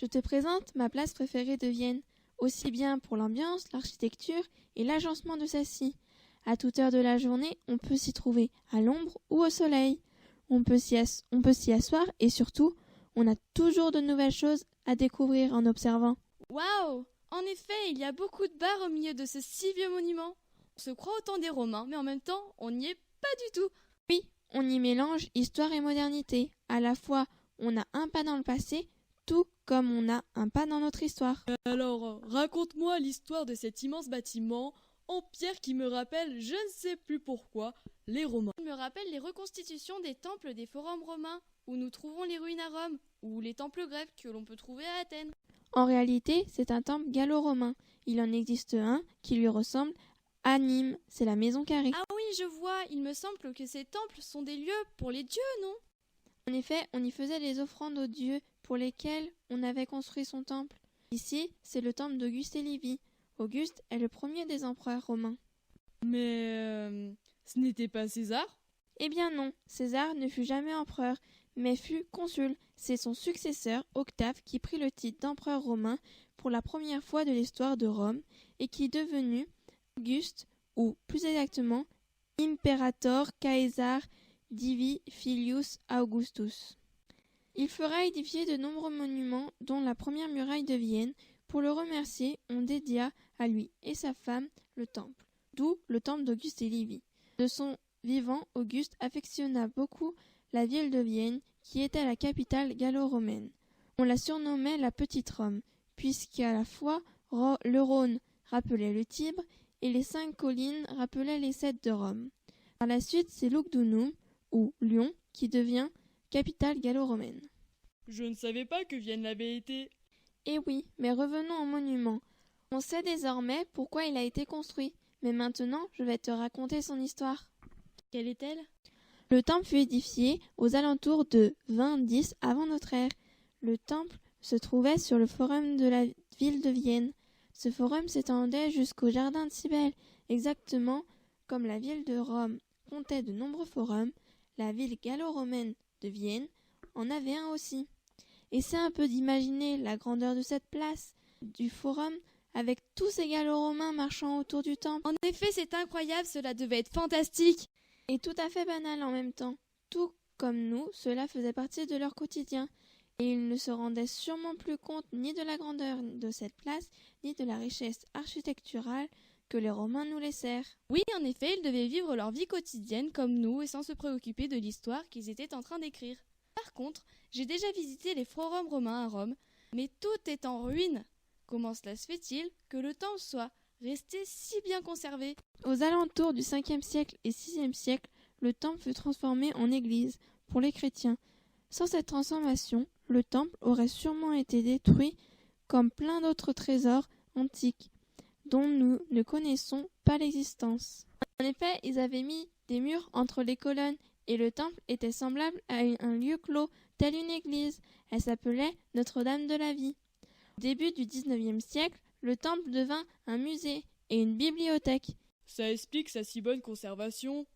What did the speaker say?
Je te présente ma place préférée de Vienne, aussi bien pour l'ambiance, l'architecture et l'agencement de celle-ci. À toute heure de la journée, on peut s'y trouver à l'ombre ou au soleil. On peut s'y asseoir et surtout, on a toujours de nouvelles choses à découvrir en observant. Waouh! En effet, il y a beaucoup de bars au milieu de ce si vieux monument. On se croit au temps des Romains, mais en même temps, on n'y est pas du tout. Oui, on y mélange histoire et modernité. À la fois, on a un pas dans le passé, tout comme on a un pas dans notre histoire. Alors, raconte-moi l'histoire de cet immense bâtiment en pierre qui me rappelle, je ne sais plus pourquoi, les Romains. Il me rappelle les reconstitutions des temples des forums romains, où nous trouvons les ruines à Rome, ou les temples grecs que l'on peut trouver à Athènes. En réalité, c'est un temple gallo-romain. Il en existe un qui lui ressemble à Nîmes, c'est la maison carrée. Ah oui, je vois, il me semble que ces temples sont des lieux pour les dieux, non? En effet, on y faisait des offrandes aux dieux pour lesquels on avait construit son temple. Ici, c'est le temple d'Auguste et Livie. Auguste est le premier des empereurs romains. Mais ce n'était pas César? Eh bien non, César ne fut jamais empereur, mais fut consul. C'est son successeur, Octave, qui prit le titre d'empereur romain pour la première fois de l'histoire de Rome et qui est devenu Auguste, ou plus exactement, Imperator Caesar Divi Filius Augustus. Il fera édifier de nombreux monuments, dont la première muraille de Vienne. Pour le remercier, on dédia à lui et sa femme le temple, d'où le temple d'Auguste et Livie. De son vivant, Auguste affectionna beaucoup la ville de Vienne, qui était la capitale gallo-romaine. On la surnommait la Petite Rome, puisqu'à la fois le Rhône rappelait le Tibre et les 5 collines rappelaient les 7 de Rome. Par la suite, c'est Lugdunum, ou Lyon, qui devient capitale gallo-romaine. Je ne savais pas que Vienne l'avait été. Eh oui, mais revenons au monument. On sait désormais pourquoi il a été construit, mais maintenant je vais te raconter son histoire. Quelle est-elle? Le temple fut édifié aux alentours de 20-10 avant notre ère. Le temple se trouvait sur le forum de la ville de Vienne. Ce forum s'étendait jusqu'au jardin de Cybèle, exactement comme la ville de Rome comptait de nombreux forums. La ville gallo-romaine de Vienne en avait un aussi. Essaie un peu d'imaginer la grandeur de cette place, du forum, avec tous ces gallo-romains marchant autour du temple. En effet, c'est incroyable, cela devait être fantastique. Et tout à fait banal en même temps. Tout comme nous, cela faisait partie de leur quotidien. Et ils ne se rendaient sûrement plus compte ni de la grandeur de cette place, ni de la richesse architecturale que les Romains nous laissèrent. Oui, en effet, ils devaient vivre leur vie quotidienne comme nous et sans se préoccuper de l'histoire qu'ils étaient en train d'écrire. Par contre, j'ai déjà visité les forums romains à Rome, mais tout est en ruine. Comment cela se fait-il que le temple soit resté si bien conservé? Aux alentours du 5e siècle et 6e siècle, le temple fut transformé en église pour les chrétiens. Sans cette transformation, le temple aurait sûrement été détruit comme plein d'autres trésors antiques dont nous ne connaissons pas l'existence. En effet, ils avaient mis des murs entre les colonnes et le temple était semblable à un lieu clos, tel une église. Elle s'appelait Notre-Dame de la Vie. Au début du 19e siècle, le temple devint un musée et une bibliothèque. Ça explique sa si bonne conservation.